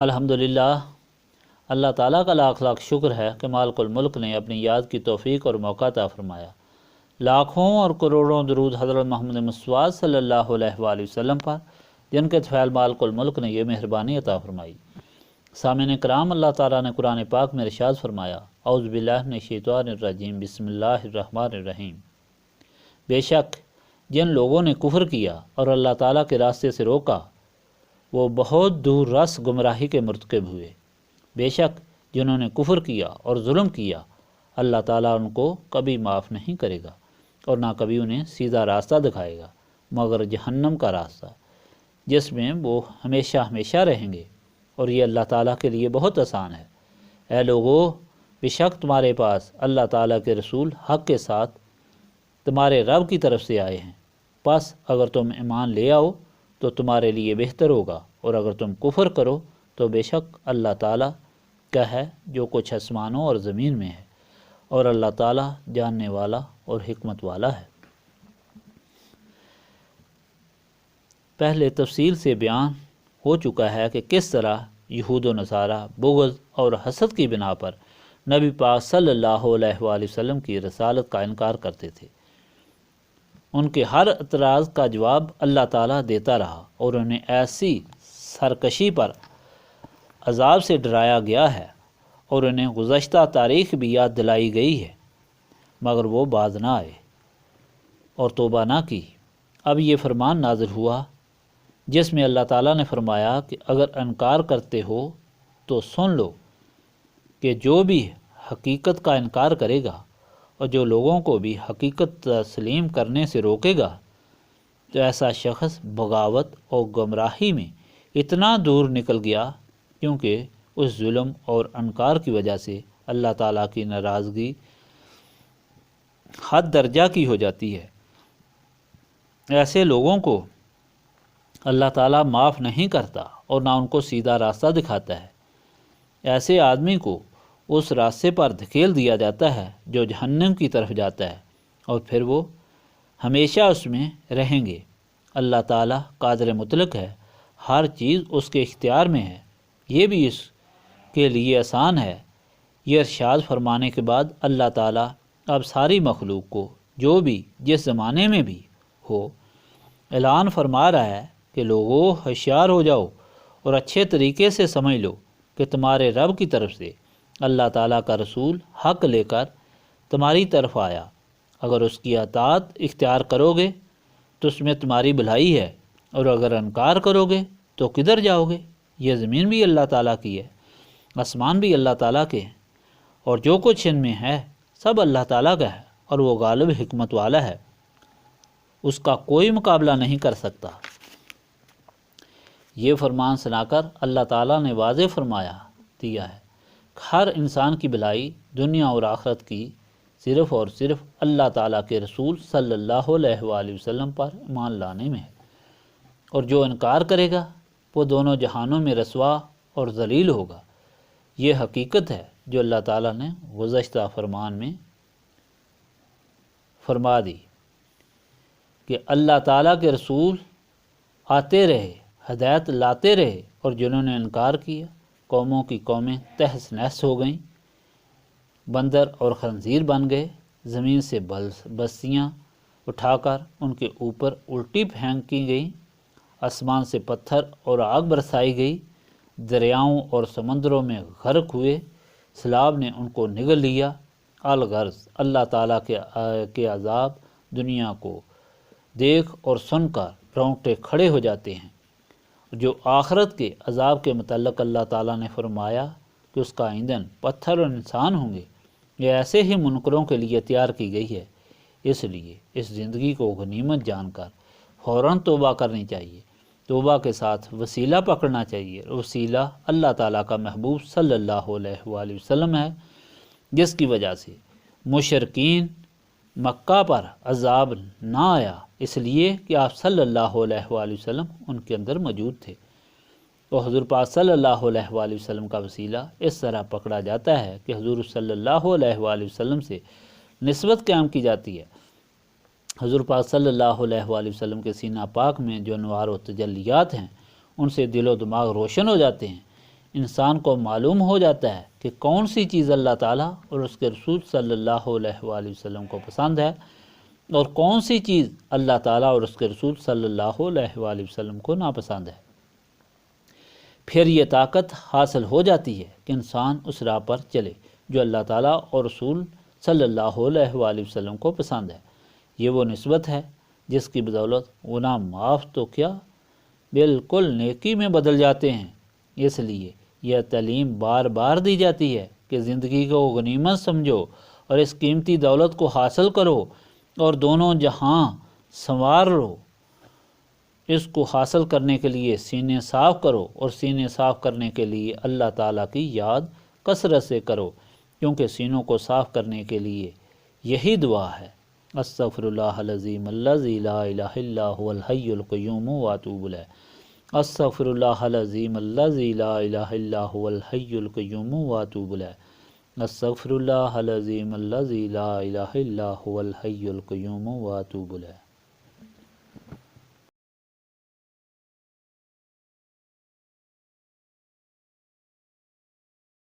الحمدللہ، اللہ تعالیٰ کا لاکھ لاکھ شکر ہے کہ مالک الملک نے اپنی یاد کی توفیق اور موقع عطا فرمایا۔ لاکھوں اور کروڑوں درود حضرت محمد مصطفیٰ صلی اللہ علیہ وآلہ وسلم پر، جن کے طفیل مالک الملک نے یہ مہربانی عطا فرمائی۔ سامعین کرام، اللہ تعالیٰ نے قرآن پاک میں ارشاد فرمایا، اعوذ باللہ من الشیطان الرجیم، بسم اللہ الرحمن الرحیم۔ بے شک جن لوگوں نے کفر کیا اور اللہ تعالیٰ کے راستے سے روکا، وہ بہت دور رس گمراہی کے مرتکب ہوئے۔ بے شک جنہوں نے کفر کیا اور ظلم کیا، اللہ تعالیٰ ان کو کبھی معاف نہیں کرے گا اور نہ کبھی انہیں سیدھا راستہ دکھائے گا مگر جہنم کا راستہ، جس میں وہ ہمیشہ ہمیشہ رہیں گے، اور یہ اللہ تعالیٰ کے لیے بہت آسان ہے۔ اے لوگو، بے شک تمہارے پاس اللہ تعالیٰ کے رسول حق کے ساتھ تمہارے رب کی طرف سے آئے ہیں، پس اگر تم ایمان لے آؤ تو تمہارے لیے بہتر ہوگا، اور اگر تم کفر کرو تو بے شک اللہ تعالیٰ کا ہے جو کچھ آسمانوں اور زمین میں ہے، اور اللہ تعالیٰ جاننے والا اور حکمت والا ہے۔ پہلے تفصیل سے بیان ہو چکا ہے کہ کس طرح یہود و نصارہ بغض اور حسد کی بنا پر نبی پاک صلی اللہ علیہ وآلہ وسلم کی رسالت کا انکار کرتے تھے۔ ان کے ہر اعتراض کا جواب اللہ تعالیٰ دیتا رہا، اور انہیں ایسی سرکشی پر عذاب سے ڈرایا گیا ہے اور انہیں گزشتہ تاریخ بھی یاد دلائی گئی ہے، مگر وہ باز نہ آئے اور توبہ نہ کی۔ اب یہ فرمان نازل ہوا جس میں اللہ تعالیٰ نے فرمایا کہ اگر انکار کرتے ہو تو سن لو کہ جو بھی حقیقت کا انکار کرے گا اور جو لوگوں کو بھی حقیقت تسلیم کرنے سے روکے گا، تو ایسا شخص بغاوت اور گمراہی میں اتنا دور نکل گیا کیونکہ اس ظلم اور انکار کی وجہ سے اللہ تعالیٰ کی ناراضگی حد درجہ کی ہو جاتی ہے۔ ایسے لوگوں کو اللہ تعالیٰ معاف نہیں کرتا اور نہ ان کو سیدھا راستہ دکھاتا ہے۔ ایسے آدمی کو اس راستے پر دھکیل دیا جاتا ہے جو جہنم کی طرف جاتا ہے، اور پھر وہ ہمیشہ اس میں رہیں گے۔ اللہ تعالیٰ قادر مطلق ہے، ہر چیز اس کے اختیار میں ہے، یہ بھی اس کے لیے آسان ہے۔ یہ ارشاد فرمانے کے بعد اللہ تعالیٰ اب ساری مخلوق کو جو بھی جس زمانے میں بھی ہو اعلان فرما رہا ہے کہ لوگو ہوشیار ہو جاؤ اور اچھے طریقے سے سمجھ لو کہ تمہارے رب کی طرف سے اللہ تعالیٰ کا رسول حق لے کر تمہاری طرف آیا۔ اگر اس کی اطاعت اختیار کرو گے تو اس میں تمہاری بھلائی ہے، اور اگر انکار کرو گے تو کدھر جاؤ گے؟ یہ زمین بھی اللہ تعالیٰ کی ہے، آسمان بھی اللہ تعالیٰ کے ہیں، اور جو کچھ ان میں ہے سب اللہ تعالیٰ کا ہے، اور وہ غالب حکمت والا ہے، اس کا کوئی مقابلہ نہیں کر سکتا۔ یہ فرمان سنا کر اللہ تعالیٰ نے واضح فرمایا دیا ہے، ہر انسان کی بھلائی دنیا اور آخرت کی صرف اور صرف اللہ تعالیٰ کے رسول صلی اللہ علیہ وآلہ وسلم پر ایمان لانے میں ہے، اور جو انکار کرے گا وہ دونوں جہانوں میں رسوا اور ذلیل ہوگا۔ یہ حقیقت ہے جو اللہ تعالیٰ نے گزشتہ فرمان میں فرما دی کہ اللہ تعالیٰ کے رسول آتے رہے، ہدایت لاتے رہے، اور جنہوں نے انکار کیا قوموں کی قومیں تہس نہس ہو گئیں، بندر اور خنزیر بن گئے، زمین سے بستیاں اٹھا کر ان کے اوپر الٹی پھینکی گئیں، آسمان سے پتھر اور آگ برسائی گئی، دریاؤں اور سمندروں میں غرق ہوئے، سیلاب نے ان کو نگل لیا۔ الغرض اللہ تعالیٰ کے عذاب دنیا کو دیکھ اور سن کر رونگٹے کھڑے ہو جاتے ہیں۔ جو آخرت کے عذاب کے متعلق اللہ تعالیٰ نے فرمایا کہ اس کا ایندھن پتھر اور انسان ہوں گے، یہ ایسے ہی منکروں کے لیے تیار کی گئی ہے۔ اس لیے اس زندگی کو غنیمت جان کر فوراً توبہ کرنی چاہیے، توبہ کے ساتھ وسیلہ پکڑنا چاہیے۔ وسیلہ اللہ تعالیٰ کا محبوب صلی اللہ علیہ وآلہ وسلم ہے، جس کی وجہ سے مشرکین مکہ پر عذاب نہ آیا، اس لیے کہ آپ صلی اللہ علیہ وآلہ وسلم ان کے اندر موجود تھے۔ تو حضور پاک صلی اللہ علیہ وآلہ وسلم کا وسیلہ اس طرح پکڑا جاتا ہے کہ حضور صلی اللہ علیہ وآلہ وسلم سے نسبت قائم کی جاتی ہے۔ حضور پاک صلی اللہ علیہ وآلہ وسلم کے سینہ پاک میں جو انوار و تجلیات ہیں ان سے دل و دماغ روشن ہو جاتے ہیں۔ انسان کو معلوم ہو جاتا ہے کہ کون سی چیز اللہ تعالیٰ اور اس کے رسول صلی اللہ علیہ وآلہ وسلم کو پسند ہے اور کون سی چیز اللہ تعالیٰ اور اس کے رسول صلی اللہ علیہ وآلہ وسلم کو ناپسند ہے۔ پھر یہ طاقت حاصل ہو جاتی ہے کہ انسان اس راہ پر چلے جو اللہ تعالیٰ اور رسول صلی اللہ علیہ وآلہ وسلم کو پسند ہے۔ یہ وہ نسبت ہے جس کی بدولت گناہ معاف تو کیا بالکل نیکی میں بدل جاتے ہیں۔ اس لیے یہ تعلیم بار بار دی جاتی ہے کہ زندگی کو غنیمت سمجھو اور اس قیمتی دولت کو حاصل کرو اور دونوں جہاں سنوار لو۔ اس کو حاصل کرنے کے لیے سینے صاف کرو اور سینے صاف کرنے کے لیے اللہ تعالیٰ کی یاد کثرت سے کرو، کیونکہ سینوں کو صاف کرنے کے لیے یہی دعا ہے، استغفر اللہ العظیم الذی لا الہ الا هو الحی القیوم واتوب الیہ، استغفر اللہ العظیم الذی لا الہ الا هو الحی القیوم واتوب الیہ، استغفر اللہ العظیم الذی لا الہ الا هو الحی القیوم واتوب الیہ۔